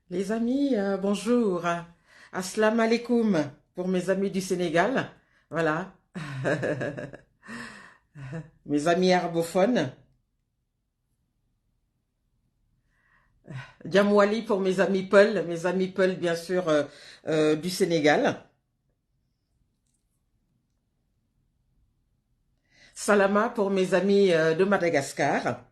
Les amis, bonjour. Assalamu alaikum pour mes amis du Sénégal. Voilà. Mes amis arabophones. Djamwali pour mes amis Peul bien sûr du Sénégal. Salama pour mes amis de Madagascar.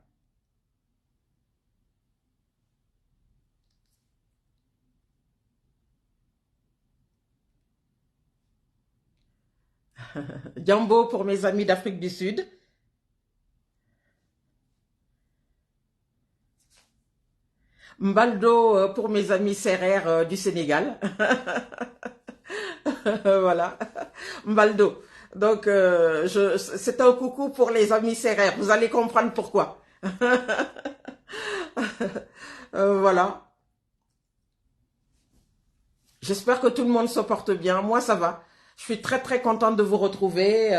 Djambo pour mes amis d'Afrique du Sud. Mbaldo pour mes amis serrères du Sénégal. Voilà. Mbaldo. Donc, c'est un coucou pour les amis serrères. Vous allez comprendre pourquoi. Voilà. J'espère que tout le monde se porte bien. Moi, ça va. Je suis très très contente de vous retrouver.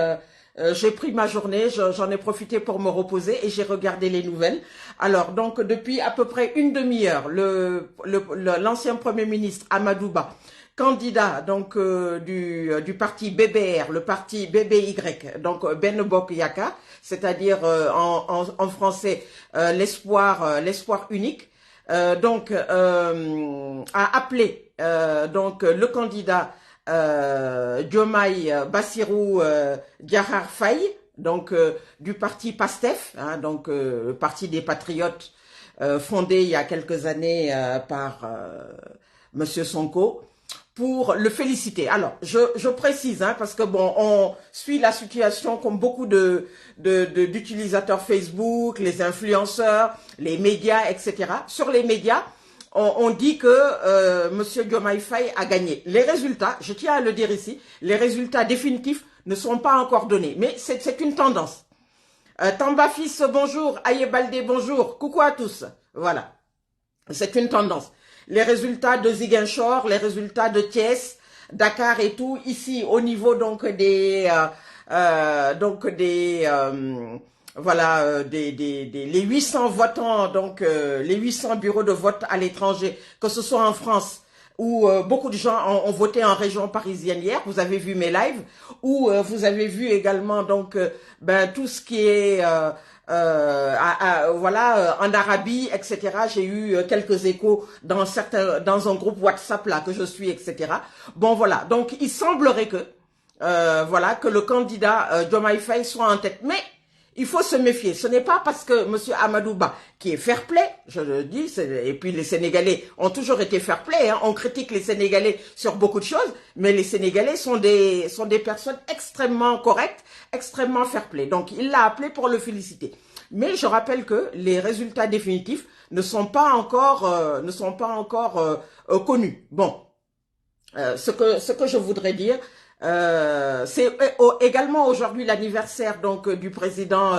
J'ai pris ma journée, j'en ai profité pour me reposer et j'ai regardé les nouvelles. Alors, donc, depuis à peu près une demi-heure, l'ancien Premier ministre Amadouba, candidat donc du parti BBR, le parti BBY, donc Ben Bok Yaka, c'est-à-dire en français l'espoir unique, a appelé donc le candidat Diomaye Bassirou Diakhar Faye, donc du parti PASTEF, hein, donc parti des patriotes fondé il y a quelques années par Monsieur Sonko, pour le féliciter. Alors, je précise, hein, parce que bon, on suit la situation comme beaucoup d'utilisateurs Facebook, les influenceurs, les médias, etc. Sur les médias, on dit que Monsieur Diomaye Faye a gagné. Les résultats, je tiens à le dire ici, les résultats définitifs ne sont pas encore donnés, mais c'est une tendance. Tamba Fils, bonjour. Aye Baldé, bonjour. Coucou à tous. Voilà, c'est une tendance. Les résultats de Ziguinchor, les résultats de Thiès, Dakar et tout, ici au niveau donc les 800 votants, donc les 800 bureaux de vote à l'étranger, que ce soit en France, où beaucoup de gens ont voté en région parisienne hier, vous avez vu mes lives, où vous avez vu également donc tout ce qui est en Arabie, etc. J'ai eu quelques échos dans un groupe WhatsApp là que je suis, etc. Bon voilà, donc il semblerait que que le candidat Diomaye Faye soit en tête, mais il faut se méfier. Ce n'est pas parce que Monsieur Amadouba, qui est fair play, je le dis, et puis les Sénégalais ont toujours été fair play, hein, on critique les Sénégalais sur beaucoup de choses, mais les Sénégalais sont des personnes extrêmement correctes, extrêmement fair play. Donc il l'a appelé pour le féliciter. Mais je rappelle que les résultats définitifs ne sont pas encore connus. Bon, ce que je voudrais dire, c'est également aujourd'hui l'anniversaire donc du président,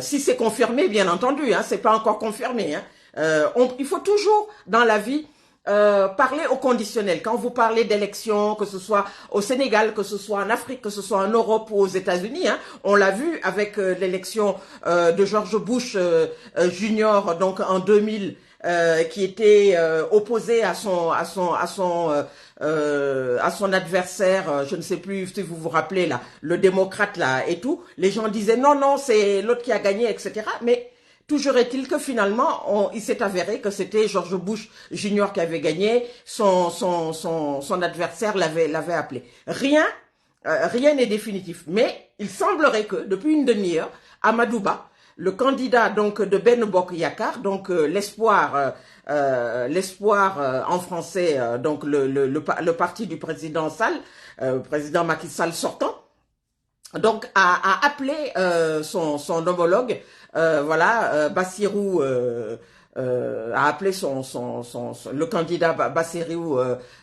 si c'est confirmé bien entendu, hein, c'est pas encore confirmé, hein, il faut toujours dans la vie parler au conditionnel. Quand vous parlez d'élections, que ce soit au Sénégal, que ce soit en Afrique, que ce soit en Europe ou aux États-Unis, hein, on l'a vu avec l'élection de George Bush Junior, donc en 2000, qui était opposé à son adversaire, je ne sais plus si vous vous rappelez là, le démocrate là et tout. Les gens disaient non, c'est l'autre qui a gagné, etc. Mais toujours est-il que finalement, il s'est avéré que c'était George Bush Junior qui avait gagné. Son adversaire l'avait appelé. Rien n'est définitif. Mais il semblerait que depuis une demi-heure, Amadouba, le candidat donc de Ben Bok Yakaar, donc l'espoir en français, donc le parti du président Sall, président Macky Sall sortant, donc a appelé son homologue, Bassirou, a appelé le candidat Bassirou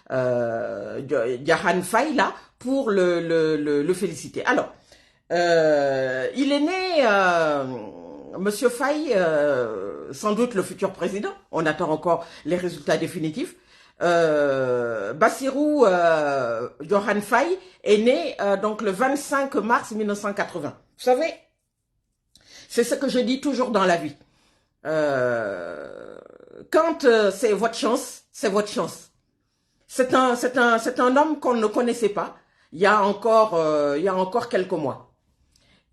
Diakhar Faye là pour le féliciter. Alors, il est né, Monsieur Faye, sans doute le futur président. On attend encore les résultats définitifs. Bassirou Diakhar Faye est né donc le 25 mars 1980. Vous savez, c'est ce que je dis toujours dans la vie. Quand c'est votre chance, c'est votre chance. C'est un homme qu'on ne connaissait pas il y a encore quelques mois.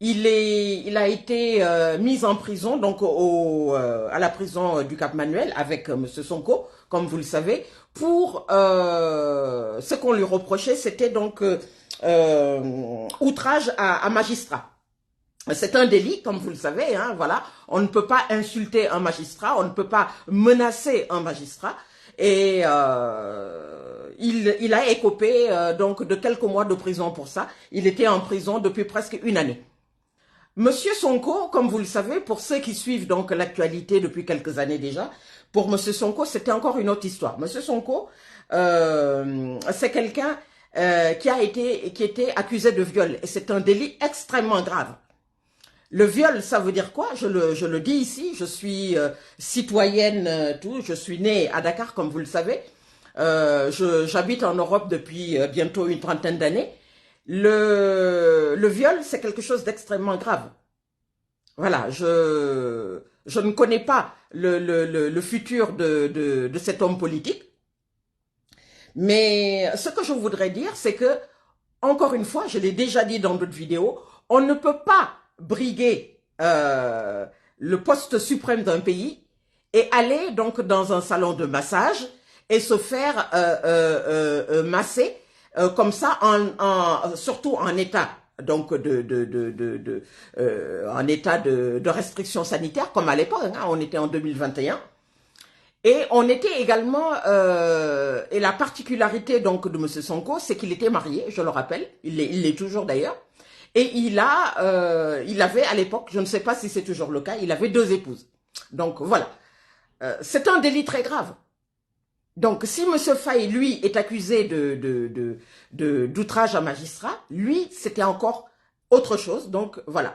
Il a été mis en prison, donc à la prison du Cap-Manuel avec Monsieur Sonko, comme vous le savez, pour ce qu'on lui reprochait, c'était donc outrage à magistrat. C'est un délit, comme vous le savez, hein, voilà. On ne peut pas insulter un magistrat, on ne peut pas menacer un magistrat. Et il a écopé donc de quelques mois de prison pour ça. Il était en prison depuis presque une année. Monsieur Sonko, comme vous le savez, pour ceux qui suivent donc l'actualité depuis quelques années déjà, pour Monsieur Sonko, c'était encore une autre histoire. Monsieur Sonko, c'est quelqu'un qui était accusé de viol. Et c'est un délit extrêmement grave. Le viol, ça veut dire quoi? Je le dis ici, je suis citoyenne, je suis née à Dakar, comme vous le savez. J'habite en Europe depuis bientôt une trentaine d'années. Le viol, c'est quelque chose d'extrêmement grave. Voilà, je ne connais pas le futur de cet homme politique. Mais ce que je voudrais dire, c'est que, encore une fois, je l'ai déjà dit dans d'autres vidéos, on ne peut pas briguer le poste suprême d'un pays et aller donc dans un salon de massage et se faire masser comme ça, surtout en état donc en état de restriction sanitaire comme à l'époque, hein, on était en 2021. Et on était également, et la particularité donc de M. Sonko, c'est qu'il était marié, je le rappelle, il l'est toujours d'ailleurs. Et il avait à l'époque, je ne sais pas si c'est toujours le cas, il avait 2 épouses. Donc voilà, c'est un délit très grave. Donc si M. Faye, lui, est accusé d'outrage à magistrat, lui, c'était encore autre chose. Donc voilà.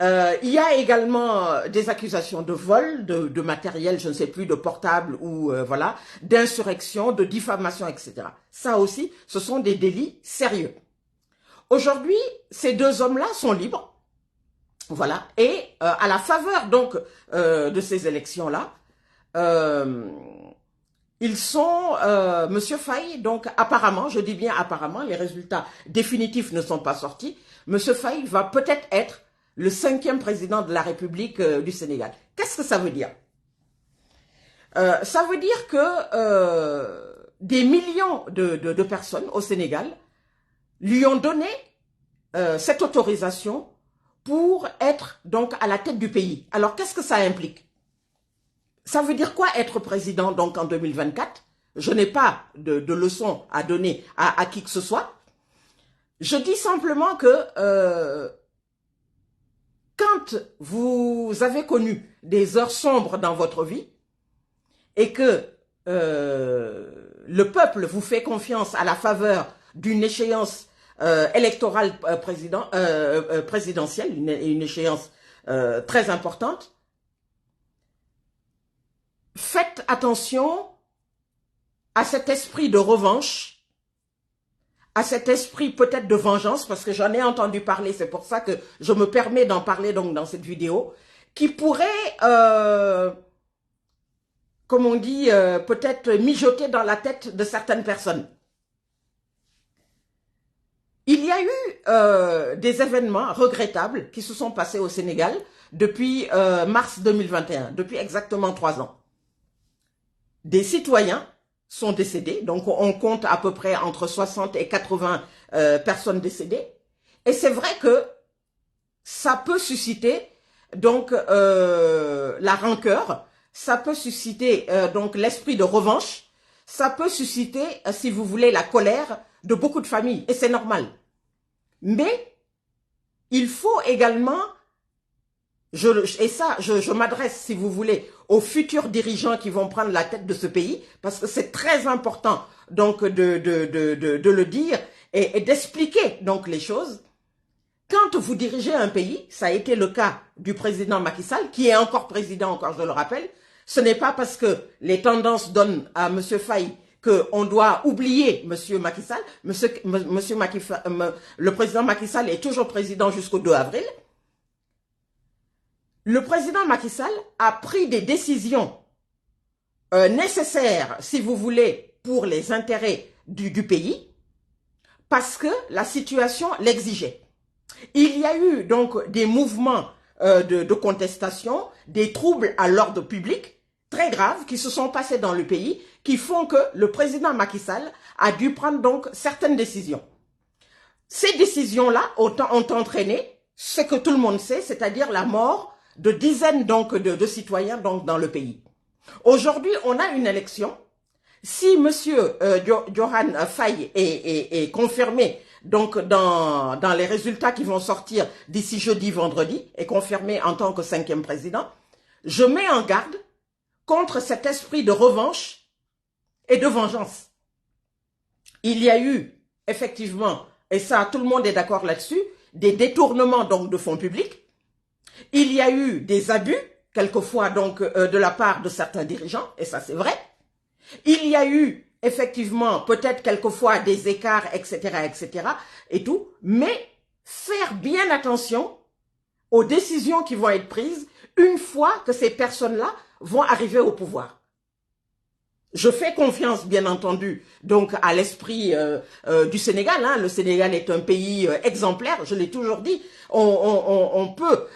Il y a également des accusations de vol, de matériel, je ne sais plus, de portable ou voilà, d'insurrection, de diffamation, etc. Ça aussi, ce sont des délits sérieux. Aujourd'hui, ces 2 hommes-là sont libres, voilà, et à la faveur donc de ces élections-là, ils sont, Monsieur Faye, donc apparemment, je dis bien apparemment, les résultats définitifs ne sont pas sortis, Monsieur Faye va peut-être être le 5e président de la République du Sénégal. Qu'est-ce que ça veut dire? Ça veut dire que des millions de personnes au Sénégal lui ont donné cette autorisation pour être donc à la tête du pays. Alors, qu'est-ce que ça implique? Ça veut dire quoi être président donc en 2024? Je n'ai pas de leçon à donner à qui que ce soit. Je dis simplement que quand vous avez connu des heures sombres dans votre vie et que le peuple vous fait confiance à la faveur d'une échéance électorale présidentielle, une échéance très importante, faites attention à cet esprit de revanche, à cet esprit peut-être de vengeance, parce que j'en ai entendu parler, c'est pour ça que je me permets d'en parler donc dans cette vidéo, qui pourrait, comme on dit, peut-être mijoter dans la tête de certaines personnes. Il y a eu des événements regrettables qui se sont passés au Sénégal depuis mars 2021, depuis exactement 3 ans. Des citoyens sont décédés, donc on compte à peu près entre 60 et 80 personnes décédées. Et c'est vrai que ça peut susciter donc la rancœur, ça peut susciter donc l'esprit de revanche, ça peut susciter, si vous voulez, la colère de beaucoup de familles, et c'est normal. Mais il faut également, je m'adresse, si vous voulez, aux futurs dirigeants qui vont prendre la tête de ce pays, parce que c'est très important donc de le dire et d'expliquer donc les choses. Quand vous dirigez un pays, ça a été le cas du président Macky Sall, qui est encore président, encore je le rappelle, ce n'est pas parce que les tendances donnent à M. Faye qu'on doit oublier M. Macky Sall. Le président Macky Sall est toujours président jusqu'au 2 avril. le président Macky Sall a pris des décisions nécessaires, si vous voulez, pour les intérêts du pays, parce que la situation l'exigeait. Il y a eu donc des mouvements de contestation, des troubles à l'ordre public très graves qui se sont passés dans le pays, qui font que le président Macky Sall a dû prendre donc certaines décisions. Ces décisions-là ont entraîné ce que tout le monde sait, c'est-à-dire la mort de dizaines donc de citoyens donc dans le pays. Aujourd'hui, on a une élection. Si monsieur Johan Faye est confirmé donc dans les résultats qui vont sortir d'ici jeudi, vendredi, est confirmé en tant que 5e président, je mets en garde contre cet esprit de revanche et de vengeance. Il y a eu effectivement, et ça tout le monde est d'accord là-dessus, des détournements donc de fonds publics. Il y a eu des abus, quelquefois donc de la part de certains dirigeants, et ça c'est vrai. Il y a eu effectivement peut-être quelquefois des écarts, etc., et tout, mais faire bien attention aux décisions qui vont être prises une fois que ces personnes-là vont arriver au pouvoir. Je fais confiance, bien entendu, donc à l'esprit du Sénégal. Hein. Le Sénégal est un pays exemplaire, je l'ai toujours dit. On peut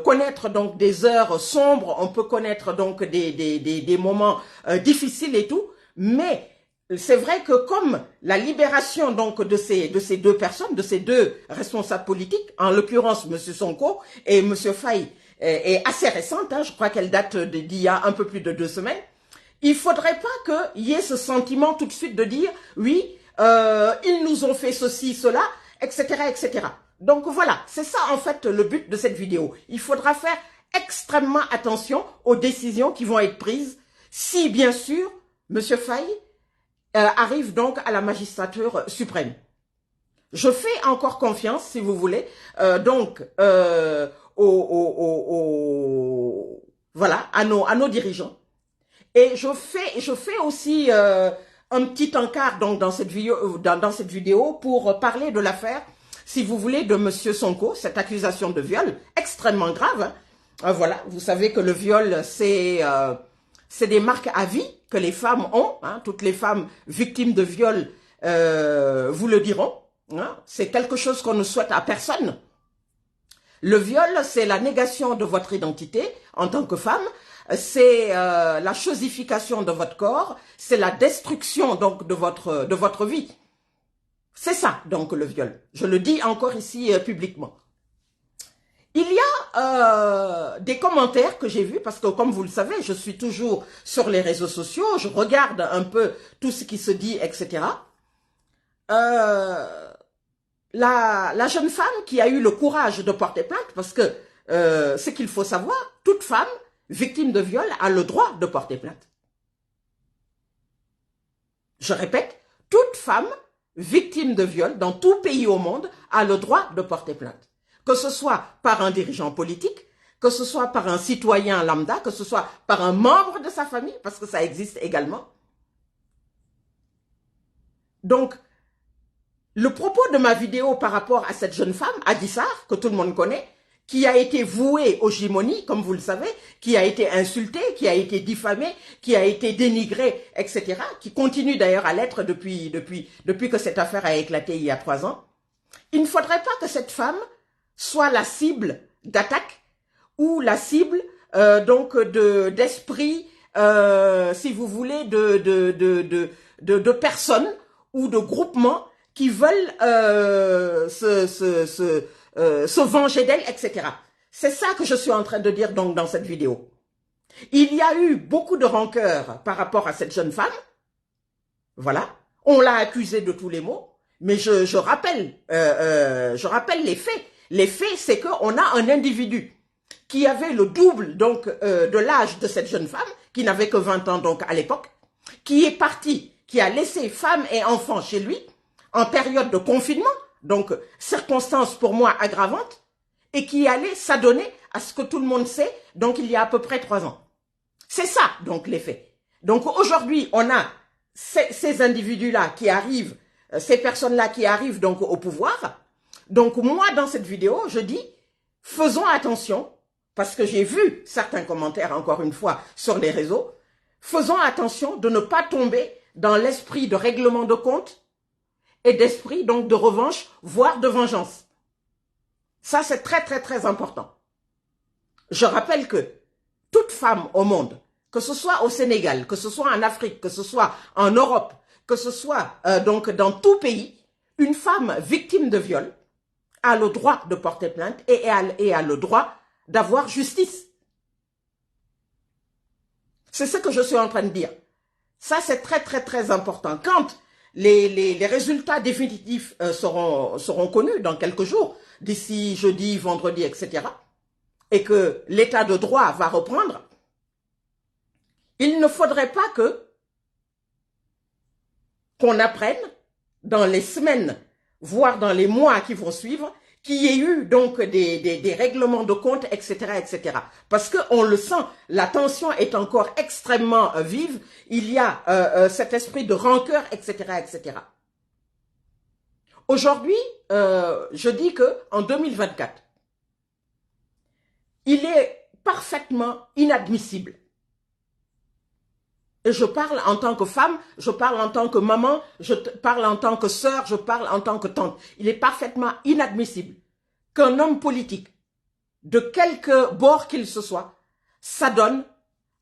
connaître donc des heures sombres, on peut connaître donc des moments difficiles et tout, mais c'est vrai que comme la libération donc de ces deux personnes, de ces deux responsables politiques, en l'occurrence M. Sonko et M. Faye, est assez récente, hein, je crois qu'elle date d'il y a un peu plus de 2 semaines, il faudrait pas qu'il y ait ce sentiment tout de suite de dire oui, ils nous ont fait ceci, cela, etc., etc. Donc voilà, c'est ça en fait le but de cette vidéo. Il faudra faire extrêmement attention aux décisions qui vont être prises si bien sûr M. Faye arrive donc à la magistrature suprême. Je fais encore confiance, si vous voulez, donc voilà, à nos dirigeants. Et je fais aussi un petit encart donc dans cette vidéo pour parler de l'affaire, si vous voulez, de Monsieur Sonko, cette accusation de viol extrêmement grave. Hein. Voilà, vous savez que le viol c'est des marques à vie que les femmes ont. Hein. Toutes les femmes victimes de viol vous le diront. Hein. C'est quelque chose qu'on ne souhaite à personne. Le viol, c'est la négation de votre identité en tant que femme. C'est la chosification de votre corps, c'est la destruction donc de votre vie. C'est ça donc le viol. Je le dis encore ici publiquement. Il y a des commentaires que j'ai vus parce que comme vous le savez, je suis toujours sur les réseaux sociaux, je regarde un peu tout ce qui se dit, etc. La jeune femme qui a eu le courage de porter plainte, parce que ce qu'il faut savoir, toute femme victime de viol a le droit de porter plainte. Je répète, toute femme victime de viol dans tout pays au monde a le droit de porter plainte. Que ce soit par un dirigeant politique, que ce soit par un citoyen lambda, que ce soit par un membre de sa famille, parce que ça existe également. Donc, le propos de ma vidéo par rapport à cette jeune femme, Adji Sarr, que tout le monde connaît, qui a été vouée aux gémonies, comme vous le savez, qui a été insultée, qui a été diffamée, qui a été dénigrée, etc., qui continue d'ailleurs à l'être depuis que cette affaire a éclaté il y a 3 ans. Il ne faudrait pas que cette femme soit la cible d'attaque ou la cible donc d'esprit, si vous voulez, de personnes ou de groupements qui veulent se venger d'elle, etc. C'est ça que je suis en train de dire donc dans cette vidéo. Il y a eu beaucoup de rancœur par rapport à cette jeune femme. Voilà. On l'a accusée de tous les maux. Mais je rappelle les faits. Les faits, c'est qu'on a un individu qui avait le double donc de l'âge de cette jeune femme, qui n'avait que 20 ans donc à l'époque, qui est parti, qui a laissé femme et enfants chez lui en période de confinement, donc circonstance pour moi aggravante, et qui allait s'adonner à ce que tout le monde sait, donc il y a à peu près 3 ans. C'est ça donc les faits. Donc aujourd'hui, on a ces individus-là qui arrivent, ces personnes-là qui arrivent donc au pouvoir. Donc moi, dans cette vidéo, je dis, faisons attention, parce que j'ai vu certains commentaires, encore une fois, sur les réseaux, faisons attention de ne pas tomber dans l'esprit de règlement de compte et d'esprit donc de revanche, voire de vengeance. Ça, c'est très, très, très important. Je rappelle que toute femme au monde, que ce soit au Sénégal, que ce soit en Afrique, que ce soit en Europe, que ce soit donc dans tout pays, une femme victime de viol a le droit de porter plainte et a le droit d'avoir justice. C'est ce que je suis en train de dire. Ça, c'est très, très, très important. Quand les résultats définitifs seront connus dans quelques jours, d'ici jeudi, vendredi, etc., et que l'état de droit va reprendre, il ne faudrait pas qu'on apprenne dans les semaines, voire dans les mois qui vont suivre, qu'il y ait eu donc des règlements de compte, etc., etc. Parce qu'on le sent, la tension est encore extrêmement vive, il y a cet esprit de rancœur, etc., etc. Aujourd'hui, je dis qu'en 2024, il est parfaitement inadmissible. Et je parle en tant que femme, je parle en tant que maman, je parle en tant que sœur, je parle en tant que tante. Il est parfaitement inadmissible qu'un homme politique, de quelque bord qu'il se soit, s'adonne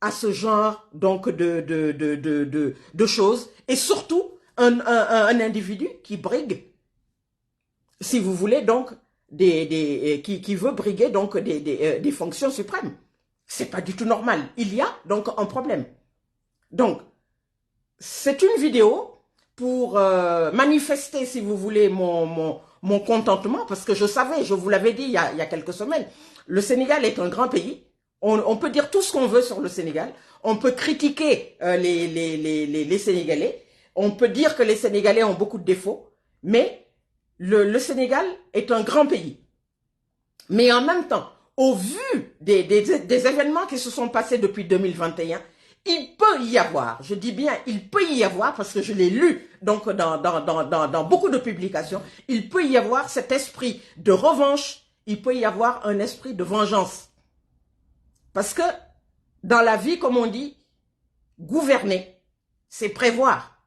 à ce genre donc de choses. Et surtout, un individu qui brigue, si vous voulez, donc, qui veut briguer donc des fonctions suprêmes. C'est pas du tout normal. Il y a donc un problème. Donc, c'est une vidéo pour manifester, si vous voulez, mon contentement, parce que je savais, je vous l'avais dit il y a quelques semaines, le Sénégal est un grand pays. On peut dire tout ce qu'on veut sur le Sénégal. On peut critiquer les Sénégalais. On peut dire que les Sénégalais ont beaucoup de défauts. Mais le Sénégal est un grand pays. Mais en même temps, au vu des événements qui se sont passés depuis 2021, il peut y avoir, je dis bien, il peut y avoir, parce que je l'ai lu donc dans beaucoup de publications, il peut y avoir cet esprit de revanche, il peut y avoir un esprit de vengeance. Parce que dans la vie, comme on dit, gouverner, c'est prévoir.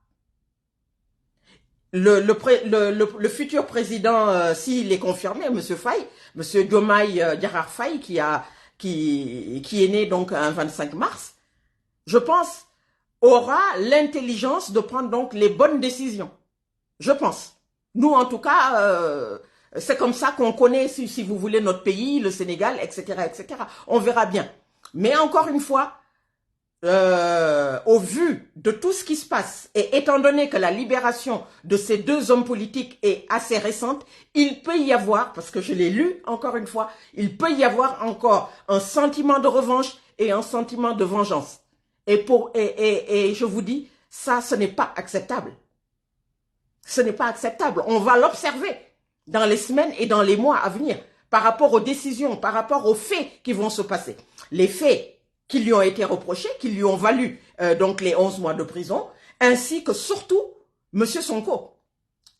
Le futur président, s'il est confirmé, M. Faye, M. Diomaye Diakhar Faye, qui est né donc un 25 mars, je pense, aura l'intelligence de prendre donc les bonnes décisions. Je pense. Nous, en tout cas, c'est comme ça qu'on connaît, si vous voulez, notre pays, le Sénégal, etc., etc. On verra bien. Mais encore une fois, au vu de tout ce qui se passe, et étant donné que la libération de ces deux hommes politiques est assez récente, il peut y avoir, parce que je l'ai lu encore une fois, il peut y avoir encore un sentiment de revanche et un sentiment de vengeance. Et je vous dis, ça, ce n'est pas acceptable. Ce n'est pas acceptable. On va l'observer dans les semaines et dans les mois à venir, par rapport aux décisions, par rapport aux faits qui vont se passer. Les faits qui lui ont été reprochés, qui lui ont valu donc les 11 mois de prison, ainsi que surtout M. Sonko,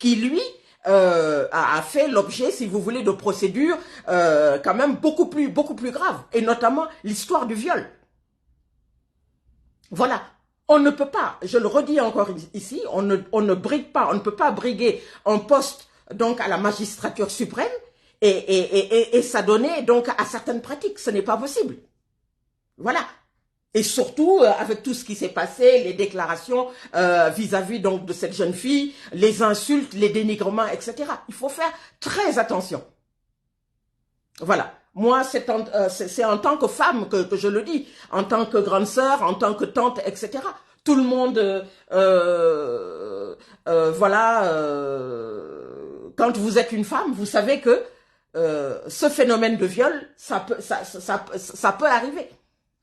qui lui a fait l'objet, si vous voulez, de procédures quand même beaucoup plus graves, et notamment l'histoire du viol. Voilà, on ne peut pas, je le redis encore ici, on ne brigue pas, on ne peut pas briguer un poste donc à la magistrature suprême et s'adonner donc à certaines pratiques, ce n'est pas possible. Voilà. Et surtout, avec tout ce qui s'est passé, les déclarations vis-à-vis donc de cette jeune fille, les insultes, les dénigrements, etc. Il faut faire très attention. Voilà. Moi, c'est en tant que femme que je le dis, en tant que grande sœur, en tant que tante, etc. Tout le monde, voilà, quand vous êtes une femme, vous savez que ce phénomène de viol, ça peut arriver.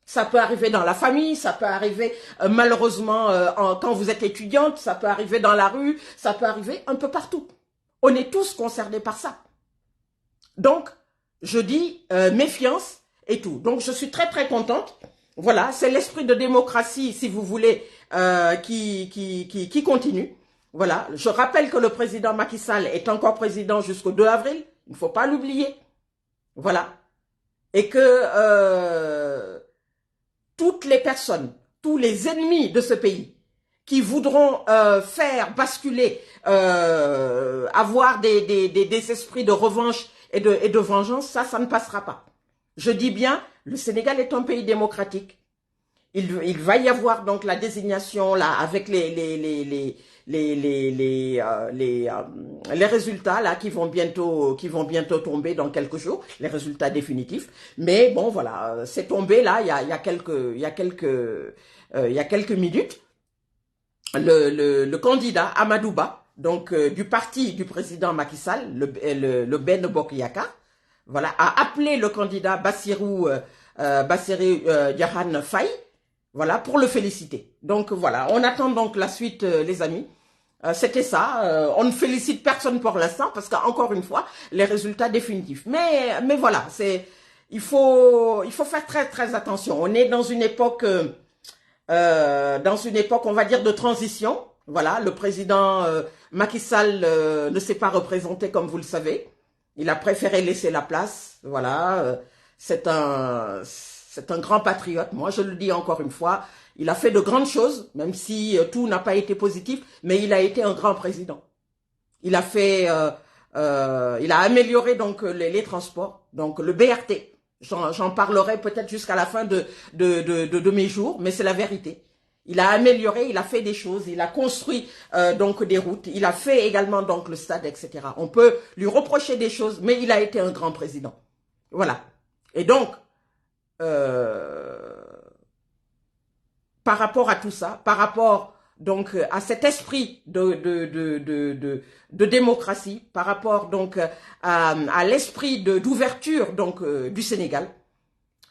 Ça peut arriver dans la famille, ça peut arriver malheureusement quand vous êtes étudiante, ça peut arriver dans la rue, ça peut arriver un peu partout. On est tous concernés par ça. Donc, je dis méfiance et tout. Donc, je suis très très contente. Voilà, c'est l'esprit de démocratie, si vous voulez, qui continue. Voilà, je rappelle que le président Macky Sall est encore président jusqu'au 2 avril. Il ne faut pas l'oublier. Voilà. et que toutes les personnes, tous les ennemis de ce pays qui voudront faire basculer, avoir des esprits de revanche et de vengeance, ça ne passera pas. Je dis bien, le Sénégal est un pays démocratique. Il va y avoir donc la désignation là avec les résultats là qui vont bientôt tomber dans quelques jours, les résultats définitifs. Mais bon voilà, c'est tombé là il y a quelques minutes. Le candidat Amadou Ba, donc du parti du président Macky Sall, le Ben Bokk Yakaar, voilà, a appelé le candidat Bassirou Diomaye Faye, voilà, pour le féliciter. Donc voilà, on attend donc la suite, les amis. C'était ça. On ne félicite personne pour l'instant parce qu'encore une fois, les résultats définitifs. Mais voilà, il faut faire très très attention. On est dans une époque, on va dire, de transition. Voilà, le président Macky Sall ne s'est pas représenté comme vous le savez. Il a préféré laisser la place. Voilà, c'est un grand patriote. Moi, je le dis encore une fois. Il a fait de grandes choses, même si tout n'a pas été positif, mais il a été un grand président. Il a fait, il a amélioré donc les transports, donc le BRT. J'en parlerai peut-être jusqu'à la fin de mes jours, mais c'est la vérité. Il a amélioré, il a fait des choses, il a construit donc des routes, il a fait également donc le stade, etc. On peut lui reprocher des choses, mais il a été un grand président. Voilà. Et donc, par rapport à tout ça, par rapport donc à cet esprit de démocratie, par rapport donc à l'esprit d'ouverture donc du Sénégal,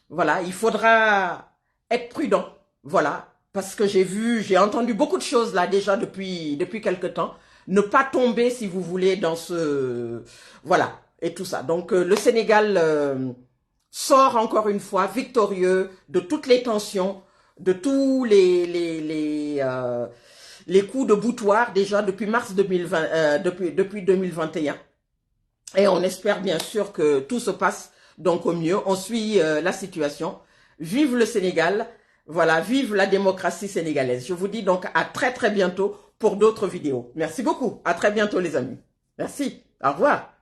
voilà, il faudra être prudent, voilà, parce que j'ai entendu beaucoup de choses là déjà depuis quelque temps, ne pas tomber si vous voulez dans ce, voilà, et tout ça. Donc le Sénégal sort encore une fois victorieux de toutes les tensions, de tous les coups de boutoir déjà depuis mars 2020, depuis 2021. Et on espère bien sûr que tout se passe donc au mieux. On suit la situation. Vive le Sénégal. Voilà, vive la démocratie sénégalaise. Je vous dis donc à très très bientôt pour d'autres vidéos. Merci beaucoup. À très bientôt les amis. Merci. Au revoir.